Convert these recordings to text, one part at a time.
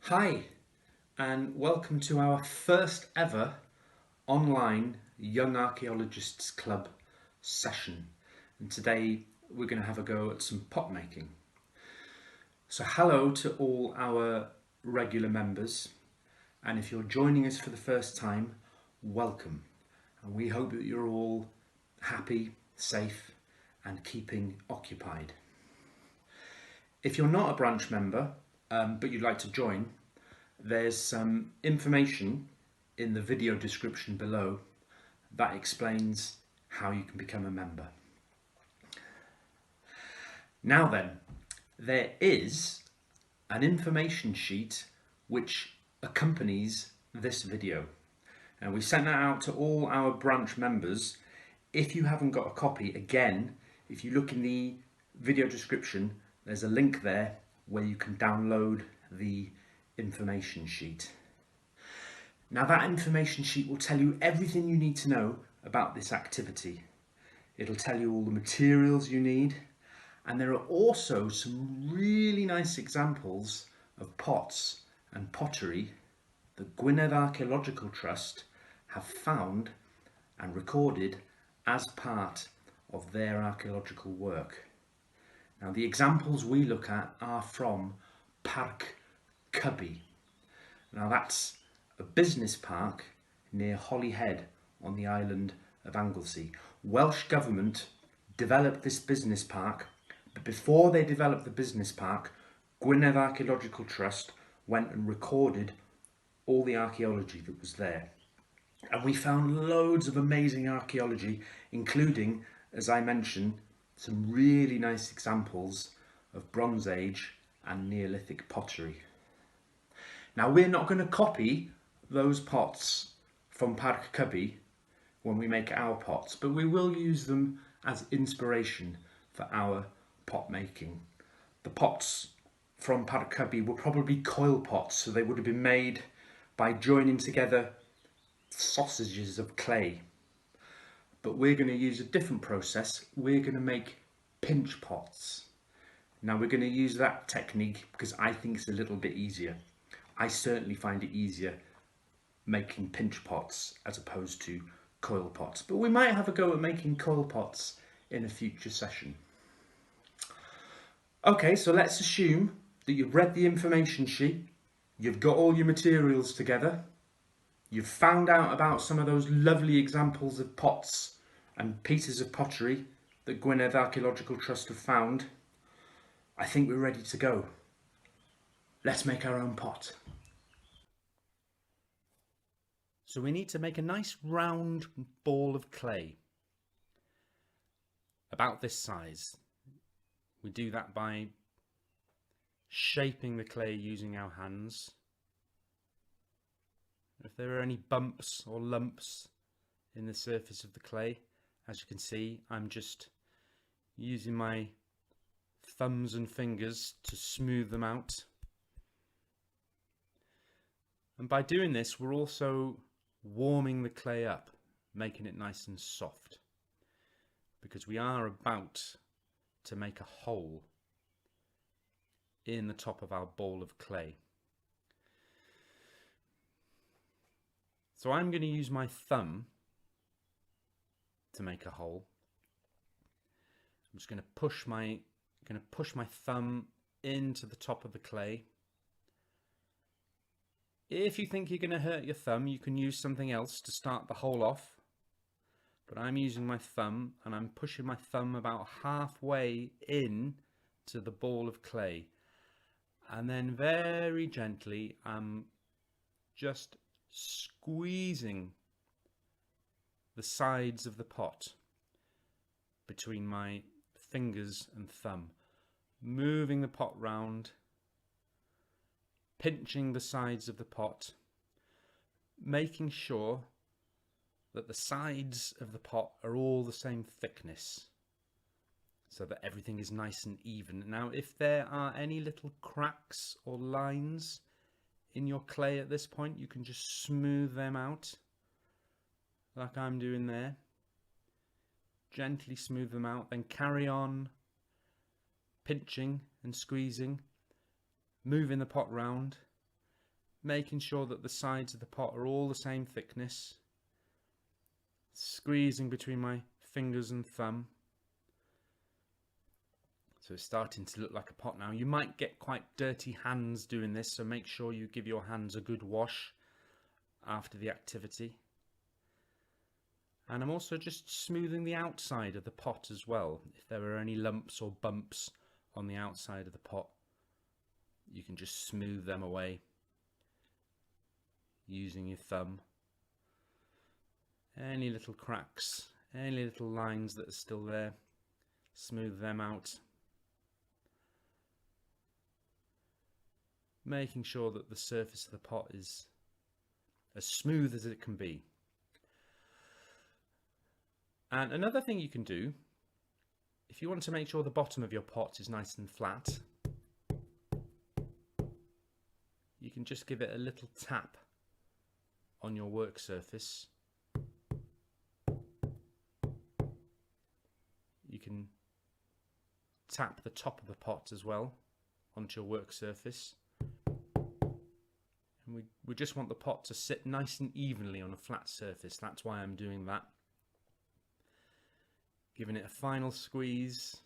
Hi, and welcome to our first ever online Young Archaeologists Club session. And today we're going to have a go at some pot making. So hello to all our regular members, and if you're joining us for the first time, welcome. And we hope that you're all happy, safe, and keeping occupied. If you're not a branch member, but you'd like to join, there's some information in the video description below that explains how you can become a member. Now then, there is an information sheet which accompanies this video, and we sent that out to all our branch members. If you haven't got a copy, again, if you look in the video description, there's a link there where you can download the information sheet. Now that information sheet will tell you everything you need to know about this activity. It'll tell you all the materials you need, and there are also some really nice examples of pots and pottery that Gwynedd Archaeological Trust have found and recorded as part of their archaeological work. Now the examples we look at are from Parc Clwb. Now that's a business park near Holyhead on the island of Anglesey. Welsh Government developed this business park, but before they developed the business park, Gwynedd Archaeological Trust went and recorded all the archaeology that was there. And we found loads of amazing archaeology, including, as I mentioned, some really nice examples of Bronze Age and Neolithic pottery. Now we're not going to copy those pots from Parc Clwb when we make our pots, but we will use them as inspiration for our pot making. The pots from Parc Clwb were probably coil pots, so they would have been made by joining together sausages of clay. But we're going to use a different process. We're going to make pinch pots. Now we're going to use that technique because I think it's a little bit easier. I certainly find it easier making pinch pots as opposed to coil pots, but we might have a go at making coil pots in a future session. Okay, so let's assume that you've read the information sheet, you've got all your materials together, you've found out about some of those lovely examples of pots and pieces of pottery that Gwynedd Archaeological Trust have found. I think we're ready to go. Let's make our own pot. So we need to make a nice round ball of clay, about this size. We do that by shaping the clay using our hands. If there are any bumps or lumps in the surface of the clay, as you can see, I'm just using my thumbs and fingers to smooth them out. And by doing this, we're also warming the clay up, making it nice and soft, because we are about to make a hole in the top of our ball of clay. So I'm going to use my thumb to make a hole. I'm just going to push my thumb into the top of the clay. If you think you're going to hurt your thumb, you can use something else to start the hole off. But I'm using my thumb, and I'm pushing my thumb about halfway in to the ball of clay. And then very gently, I'm just squeezing the sides of the pot between my fingers and thumb, moving the pot round, pinching the sides of the pot, making sure that the sides of the pot are all the same thickness so that everything is nice and even. Now, if there are any little cracks or lines in your clay at this point, you can just smooth them out like I'm doing there. Gently smooth them out, then carry on pinching and squeezing, moving the pot round making sure that the sides of the pot are all the same thickness, squeezing between my fingers and thumb. So it's starting to look like a pot now. You might get quite dirty hands doing this, so make sure you give your hands a good wash after the activity. And I'm also just smoothing the outside of the pot as well. If there are any lumps or bumps on the outside of the pot, you can just smooth them away using your thumb. Any little cracks, any little lines that are still there, smooth them out. Making sure that the surface of the pot is as smooth as it can be. And another thing you can do, if you want to make sure the bottom of your pot is nice and flat, you can just give it a little tap on your work surface. You can tap the top of the pot as well onto your work surface. And we just want the pot to sit nice and evenly on a flat surface. That's why I'm doing that. Giving it a final squeeze.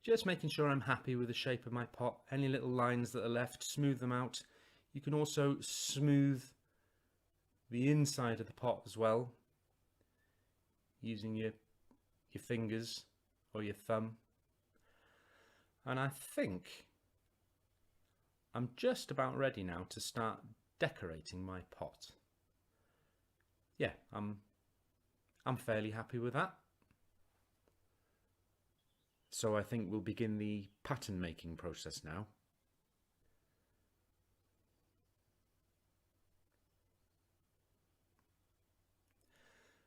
Just making sure I'm happy with the shape of my pot. Any little lines that are left, smooth them out. You can also smooth the inside of the pot as well, using your fingers or your thumb. And I think I'm just about ready now to start decorating my pot. Yeah, I'm fairly happy with that. So I think we'll begin the pattern making process now.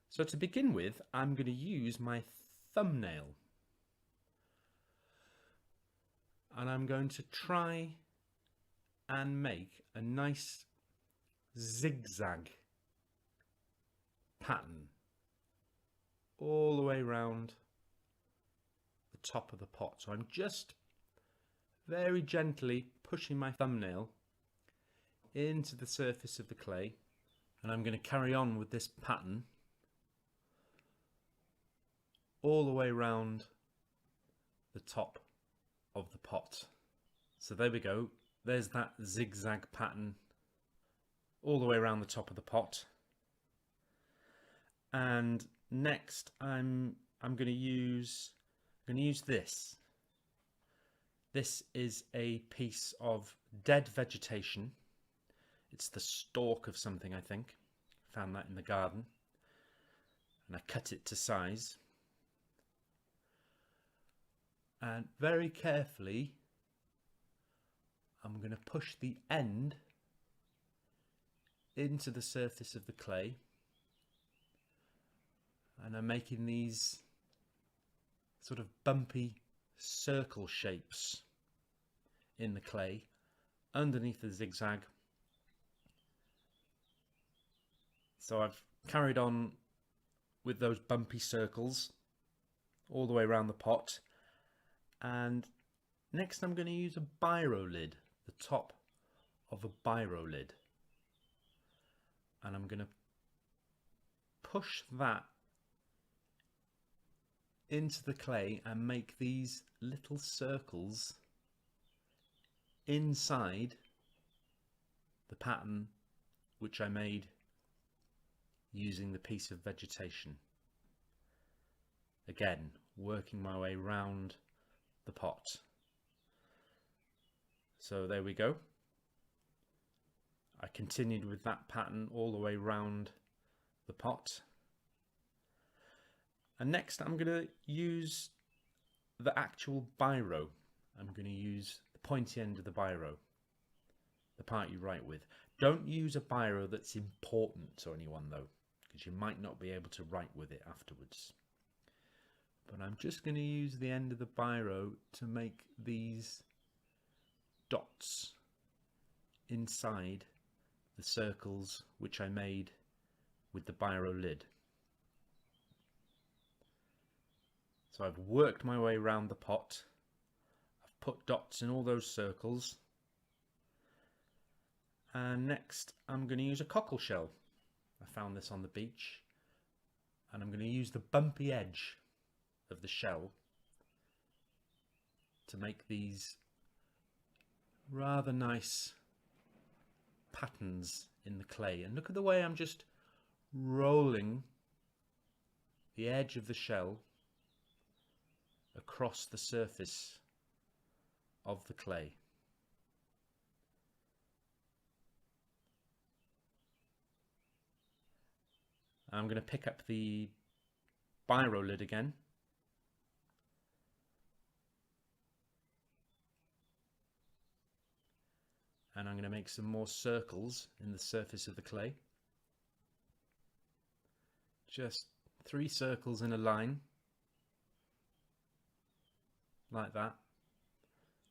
So to begin with, I'm going to use my thumbnail. And I'm going to try and make a nice zigzag pattern all the way around the top of the pot. So I'm just very gently pushing my thumbnail into the surface of the clay, and I'm going to carry on with this pattern all the way around the top of the pot. So there we go, there's that zigzag pattern all the way around the top of the pot. And next I'm going to use this. This is a piece of dead vegetation. It's the stalk of something, I think. Found that in the garden. And I cut it to size. And very carefully, I'm going to push the end into the surface of the clay. And I'm making these sort of bumpy circle shapes in the clay underneath the zigzag. So I've carried on with those bumpy circles all the way around the pot. And next I'm going to use a biro lid, the top of a biro lid. And I'm going to push that into the clay and make these little circles inside the pattern which I made using the piece of vegetation. Again, working my way round the pot. So there we go. I continued with that pattern all the way round the pot. And next I'm going to use the actual biro. I'm going to use the pointy end of the biro, the part you write with. Don't use a biro that's important to anyone though, because you might not be able to write with it afterwards. But I'm just going to use the end of the biro to make these dots inside the circles which I made with the biro lid. So I've worked my way around the pot. I've put dots in all those circles. And next I'm going to use a cockle shell. I found this on the beach, and I'm going to use the bumpy edge of the shell to make these rather nice patterns in the clay. And look at the way I'm just rolling the edge of the shell across the surface of the clay. I'm going to pick up the biro lid again, and I'm going to make some more circles in the surface of the clay. Just 3 circles in a line, like that.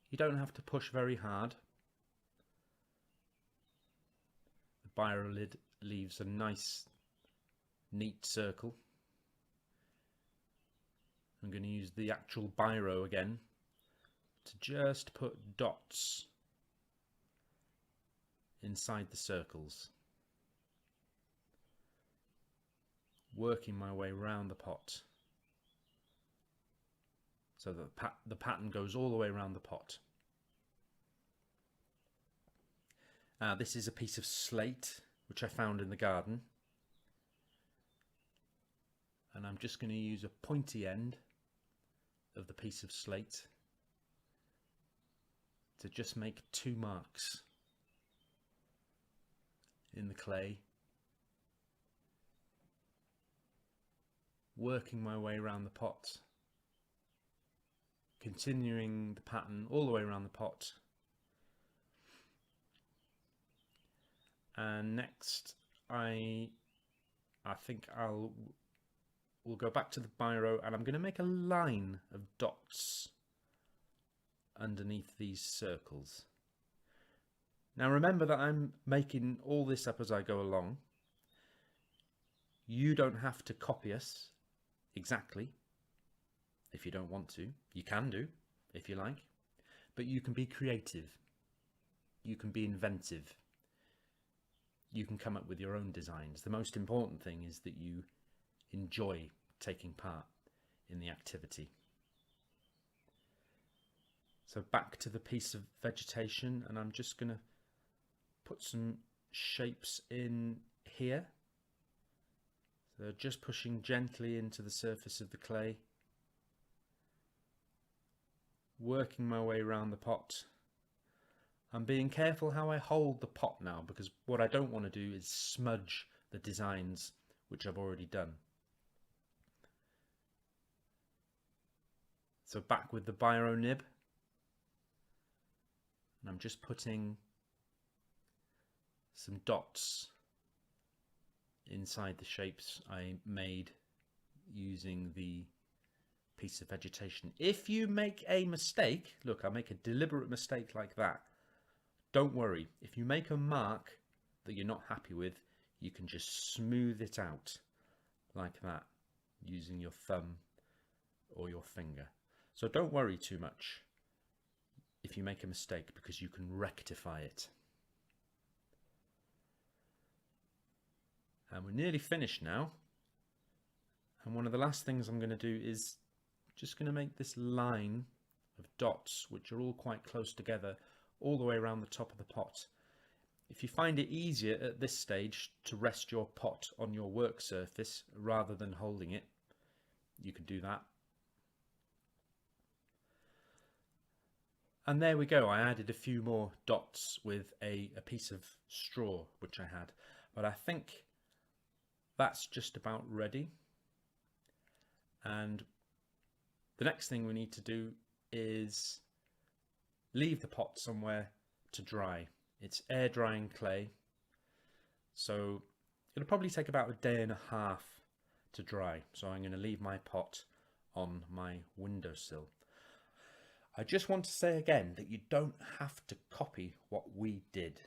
You don't have to push very hard. The biro lid leaves a nice, neat circle. I'm going to use the actual biro again to just put dots inside the circles, working my way around the pot so that the pattern goes all the way around the pot. This is a piece of slate which I found in the garden, and I'm just going to use a pointy end of the piece of slate to just make 2 marks in the clay, working my way around the pot, continuing the pattern all the way around the pot. And next I think we'll go back to the biro, and I'm going to make a line of dots underneath these circles. Now remember that I'm making all this up as I go along. You don't have to copy us exactly if you don't want to. You can do if you like, but you can be creative, you can be inventive, you can come up with your own designs. The most important thing is that you enjoy taking part in the activity. So back to the piece of vegetation, and I'm just going to put some shapes in here. So just pushing gently into the surface of the clay, working my way around the pot. I'm being careful how I hold the pot now, because what I don't want to do is smudge the designs which I've already done. So back with the biro nib, and I'm just putting some dots inside the shapes I made using the piece of vegetation. If you make a mistake, look, I make a deliberate mistake like that, don't worry. If you make a mark that you're not happy with, you can just smooth it out like that using your thumb or your finger. So don't worry too much if you make a mistake, because you can rectify it. And we're nearly finished now. And one of the last things I'm going to do is just going to make this line of dots, which are all quite close together, all the way around the top of the pot. If you find it easier at this stage to rest your pot on your work surface rather than holding it, you can do that. And there we go. I added a few more dots with a piece of straw which I had, but I think that's just about ready. And the next thing we need to do is leave the pot somewhere to dry. It's air drying clay, so it'll probably take about 1.5 days to dry. So I'm going to leave my pot on my windowsill. I just want to say again that you don't have to copy what we did.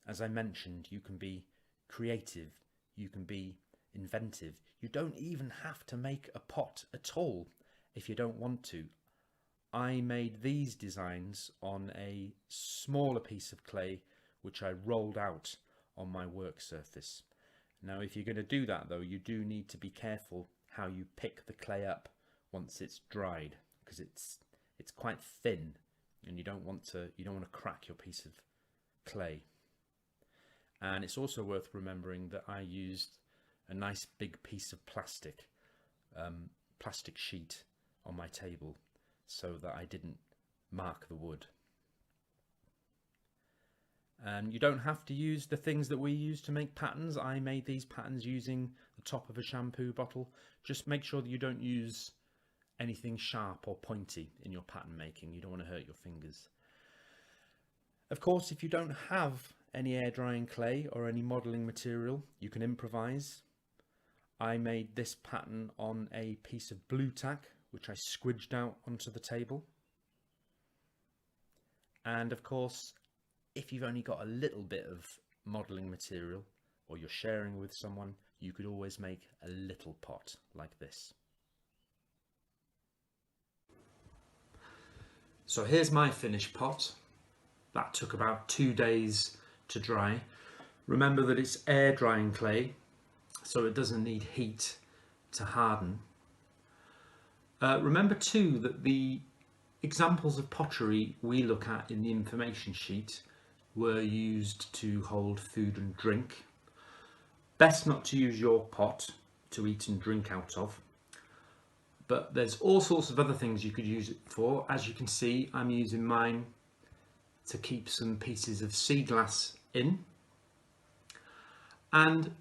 As I mentioned, you can be creative, you can be inventive. You don't even have to make a pot at all if you don't want to. I made these designs on a smaller piece of clay which I rolled out on my work surface. Now if you're going to do that though, you do need to be careful how you pick the clay up once it's dried, because it's quite thin and you don't want to crack your piece of clay. And it's also worth remembering that I used a nice big piece of plastic sheet on my table so that I didn't mark the wood. And you don't have to use the things that we use to make patterns. I made these patterns using the top of a shampoo bottle. Just make sure that you don't use anything sharp or pointy in your pattern making. You don't want to hurt your fingers. Of course, if you don't have any air drying clay or any modelling material, you can improvise. I made this pattern on a piece of blue tack, which I squidged out onto the table. And of course, if you've only got a little bit of modelling material or you're sharing with someone, you could always make a little pot like this. So here's my finished pot. That took about 2 days to dry. Remember that it's air drying clay, so it doesn't need heat to harden. Remember too that the examples of pottery we look at in the information sheet were used to hold food and drink. Best not to use your pot to eat and drink out of. But there's all sorts of other things you could use it for. As you can see, I'm using mine to keep some pieces of sea glass in. And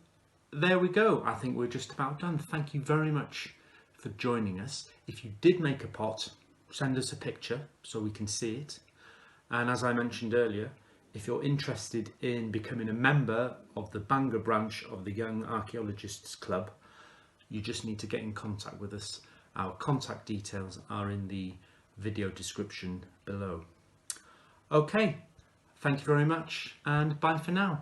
there we go. I think we're just about done. Thank you very much for joining us. If you did make a pot, send us a picture so we can see it. And as I mentioned earlier, if you're interested in becoming a member of the Bangor branch of the Young Archaeologists Club, you just need to get in contact with us. Our contact details are in the video description below. Okay, thank you very much and bye for now.